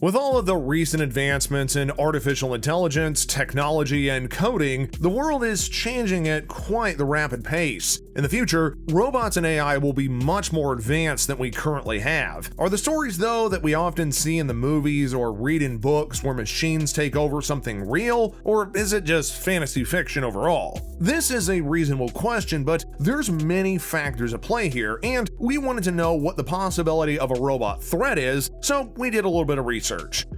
With all of the recent advancements in artificial intelligence, technology, and coding, the world is changing at quite the rapid pace. In the future, robots and AI will be much more advanced than we currently have. Are the stories, though, that we often see in the movies or read in books where machines take over something real, or is it just fantasy fiction overall? This is a reasonable question, but there's many factors at play here, and we wanted to know what the possibility of a robot threat is, so we did a little bit of research.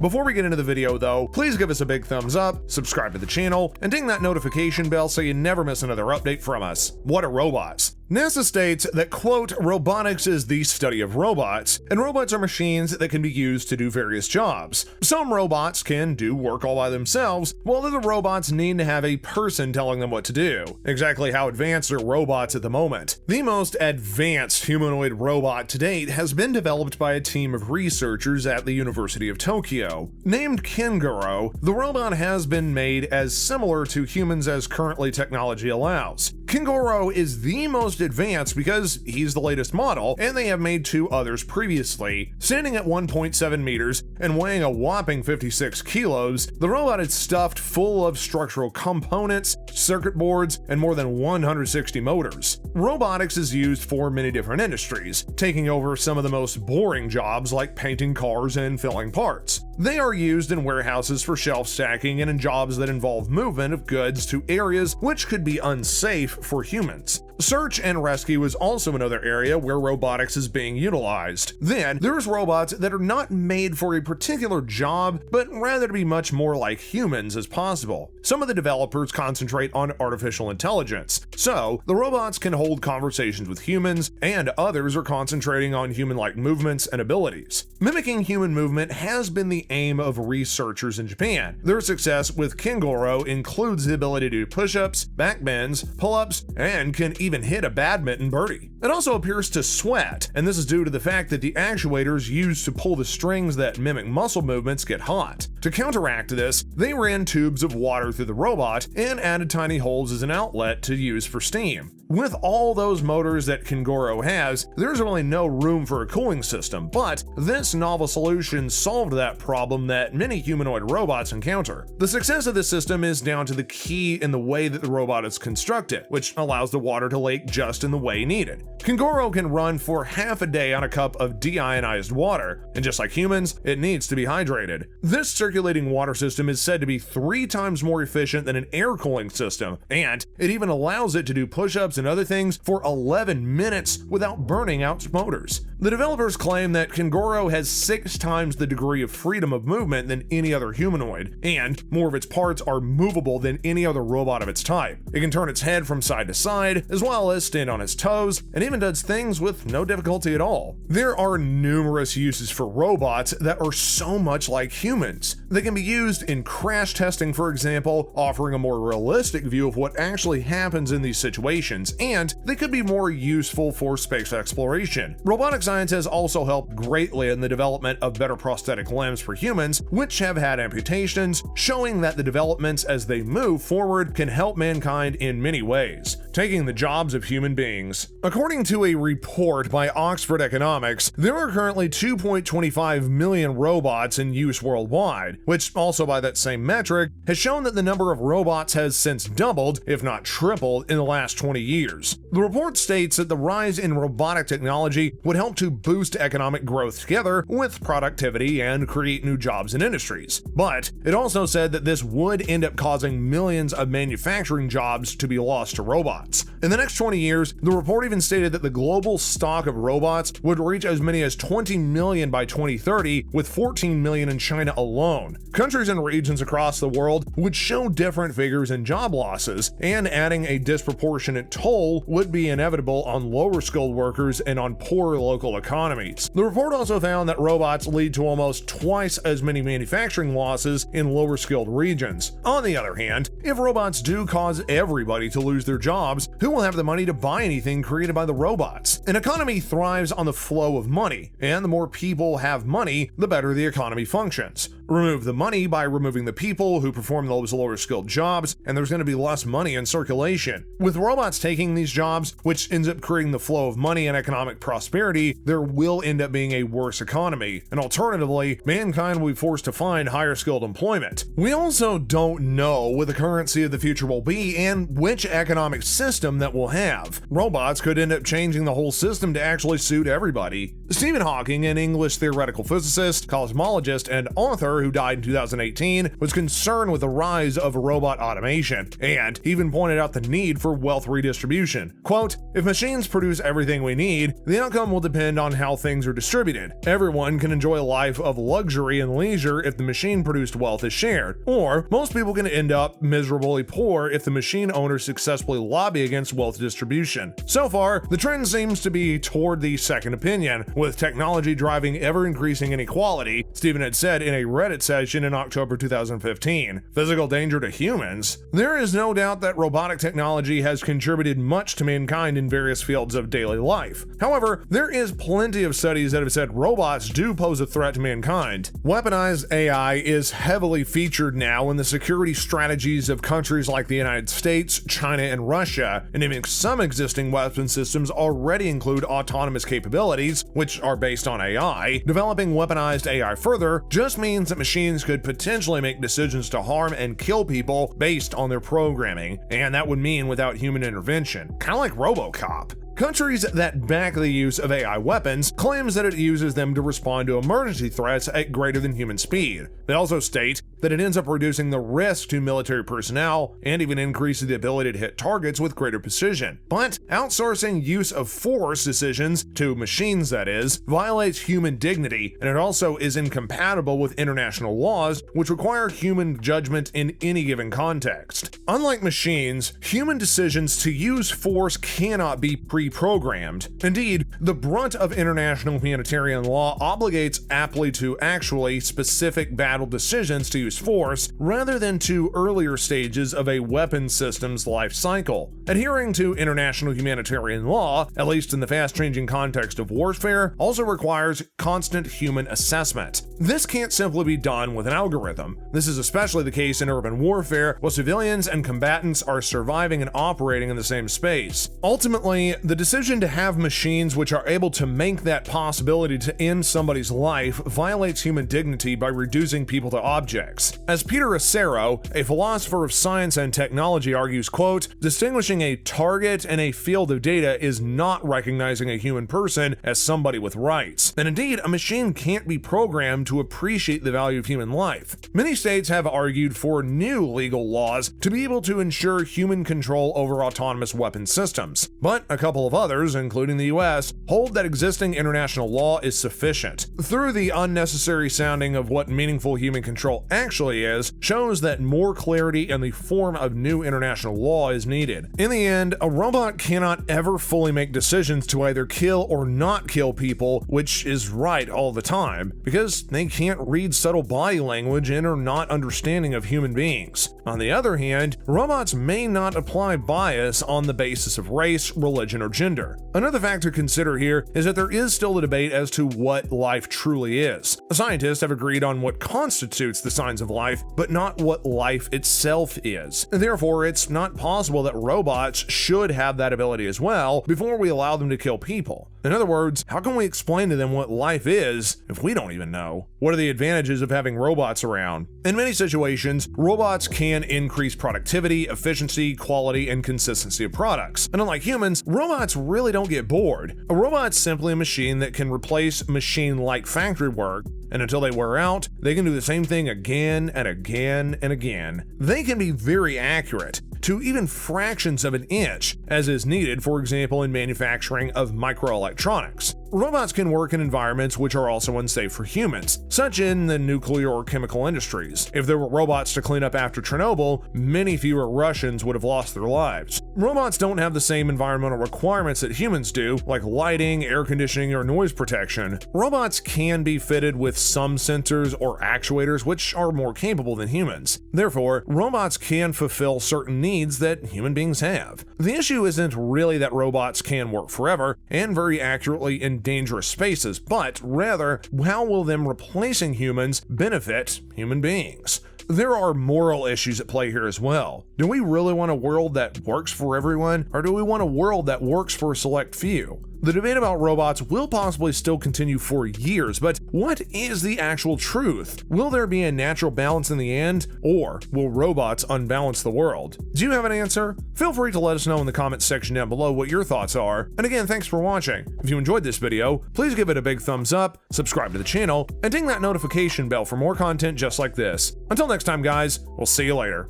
Before we get into the video though, please give us a big thumbs up, subscribe to the channel, and ding that notification bell so you never miss another update from us. What are robots? NASA states that, quote, robotics is the study of robots, and robots are machines that can be used to do various jobs. Some robots can do work all by themselves, while other robots need to have a person telling them what to do. Exactly how advanced are robots at the moment? The most advanced humanoid robot to date has been developed by a team of researchers at the University of Tokyo. Named Kenguru, the robot has been made as similar to humans as currently technology allows. Kenguru is the most advanced because he's the latest model, and they have made two others previously. Standing at 1.7 meters and weighing a whopping 56 kilos, the robot is stuffed full of structural components, circuit boards, and more than 160 motors. Robotics is used for many different industries, taking over some of the most boring jobs like painting cars and filling parts. They are used in warehouses for shelf stacking and in jobs that involve movement of goods to areas which could be unsafe for humans. Search and rescue is also another area where robotics is being utilized. Then, there's robots that are not made for a particular job, but rather to be much more like humans as possible. Some of the developers concentrate on artificial intelligence, so the robots can hold conversations with humans, and others are concentrating on human-like movements and abilities. Mimicking human movement has been the aim of researchers in Japan. Their success with Kenguru includes the ability to do push-ups, back bends, pull-ups, and can even hit a badminton birdie. It also appears to sweat, and this is due to the fact that the actuators used to pull the strings that mimic muscle movements get hot. To counteract this, they ran tubes of water through the robot and added tiny holes as an outlet to use for steam. With all those motors that Kenguru has, there's really no room for a cooling system, but this novel solution solved that problem that many humanoid robots encounter. The success of this system is down to the key in the way that the robot is constructed, which allows the water to leak just in the way needed. Kenguru can run for half a day on a cup of deionized water, and just like humans, it needs to be hydrated. This circulating water system is said to be 3 times more efficient than an air cooling system, and it even allows it to do push-ups and other things for 11 minutes without burning out motors. The developers claim that Kenguru has 6 times the degree of freedom of movement than any other humanoid, and more of its parts are movable than any other robot of its type. It can turn its head from side to side, as well as stand on its toes, and even does things with no difficulty at all. There are numerous uses for robots that are so much like humans. They can be used in crash testing, for example, offering a more realistic view of what actually happens in these situations, and they could be more useful for space exploration. Robotic science has also helped greatly in the development of better prosthetic limbs for humans, which have had amputations, showing that the developments as they move forward can help mankind in many ways, taking the jobs of human beings. According to a report by Oxford Economics, there are currently 2.25 million robots in use worldwide, which also by that same metric has shown that the number of robots has since doubled, if not tripled, in the last 20 years. The report states that the rise in robotic technology would help to boost economic growth together with productivity and create new jobs and industries. But it also said that this would end up causing millions of manufacturing jobs to be lost to robots. In the next 20 years, the report even stated that the global stock of robots would reach as many as 20 million by 2030, with 14 million in China alone. Countries and regions across the world would show different figures in job losses, and adding a disproportionate toll would be inevitable on lower skilled workers and on poor local economies. The report also found that robots lead to almost twice as many manufacturing losses in lower skilled regions. On the other hand, if robots do cause everybody to lose their jobs, who will have the money to buy anything created by the robots? An economy thrives on the flow of money, and the more people have money, the better the economy functions. remove the money by removing the people who perform those lower skilled jobs, and there's going to be less money in circulation. With robots taking these jobs, which ends up creating the flow of money and economic prosperity, there will end up being a worse economy, and alternatively, mankind will be forced to find higher skilled employment. We also don't know what the currency of the future will be and which economic system that we'll have. Robots could end up changing the whole system to actually suit everybody. Stephen Hawking, an English theoretical physicist, cosmologist, and author who died in 2018, was concerned with the rise of robot automation, and even pointed out the need for wealth redistribution. Quote, "If machines produce everything we need, the outcome will depend on how things are distributed. Everyone can enjoy a life of luxury and leisure if the machine-produced wealth is shared, or most people can end up miserably poor if the machine owners successfully lobby against wealth distribution." So far, the trend seems to be toward the second opinion, with technology driving ever-increasing inequality, Stephen had said in a Reddit session in October 2015. Physical danger to humans? There is no doubt that robotic technology has contributed much to mankind in various fields of daily life. However, there is plenty of studies that have said robots do pose a threat to mankind. Weaponized AI is heavily featured now in the security strategies of countries like the United States, China, and Russia, and even some existing weapon systems already include autonomous capabilities, which are based on AI. Developing weaponized AI further just means that machines could potentially make decisions to harm and kill people based on their programming, and that would mean without human intervention, kind of like RoboCop. Countries that back the use of AI weapons claims that it uses them to respond to emergency threats at greater than human speed. They also state that it ends up reducing the risk to military personnel and even increases the ability to hit targets with greater precision. But outsourcing use of force decisions to machines, that is, violates human dignity, and it also is incompatible with international laws which require human judgment in any given context. Unlike machines, human decisions to use force cannot be pre-programmed. Indeed, the brunt of international humanitarian law obligates aptly to actually specific battle decisions to use force rather than to earlier stages of a weapon system's life cycle. Adhering to international humanitarian law, at least in the fast-changing context of warfare, also requires constant human assessment. This can't simply be done with an algorithm. This is especially the case in urban warfare, where civilians and combatants are surviving and operating in the same space. Ultimately, the decision to have machines which are able to make that possibility to end somebody's life violates human dignity by reducing people to objects. As Peter Acero, a philosopher of science and technology, argues, quote, "Distinguishing a target and a field of data is not recognizing a human person as somebody with rights. And indeed, a machine can't be programmed to appreciate the value of human life." Many states have argued for new legal laws to be able to ensure human control over autonomous weapon systems. But a couple of others, including the US, hold that existing international law is sufficient. Through the unnecessary sounding of what meaningful human control actually is, shows that more clarity in the form of new international law is needed. In the end, a robot cannot ever fully make decisions to either kill or not kill people, which is right all the time, because they can't read subtle body language and are not understanding of human beings. On the other hand, robots may not apply bias on the basis of race, religion, or gender. Another fact to consider here is that there is still a debate as to what life truly is. Scientists have agreed on what constitutes the signs of life, but not what life itself is. Therefore, it's not possible that robots should have that ability as well before we allow them to kill people. In other words, how can we explain to them what life is if we don't even know? What are the advantages of having robots around? In many situations, robots can increase productivity, efficiency, quality, and consistency of products. And unlike humans, robots really don't get bored. A robot's simply a machine that can replace machine-like factory work, and until they wear out, they can do the same thing again and again and again. They can be very accurate, to even fractions of an inch, as is needed, for example, in manufacturing of microelectronics. Robots can work in environments which are also unsafe for humans, such in the nuclear or chemical industries. If there were robots to clean up after Chernobyl, many fewer Russians would have lost their lives. robots don't have the same environmental requirements that humans do, like lighting, air conditioning, or noise protection. Robots can be fitted with some sensors or actuators which are more capable than humans. Therefore, robots can fulfill certain needs that human beings have. The issue isn't really that robots can work forever and very accurately in dangerous spaces, but rather, how will them replacing humans benefit human beings? There are moral issues at play here as well. Do we really want a world that works for everyone, or do we want a world that works for a select few? The debate about robots will possibly still continue for years, but what is the actual truth? Will there be a natural balance in the end, or will robots unbalance the world? Do you have an answer? Feel free to let us know in the comments section down below what your thoughts are. And again, thanks for watching. If you enjoyed this video, please give it a big thumbs up, subscribe to the channel, and ding that notification bell for more content just like this. Until next time, guys, we'll see you later.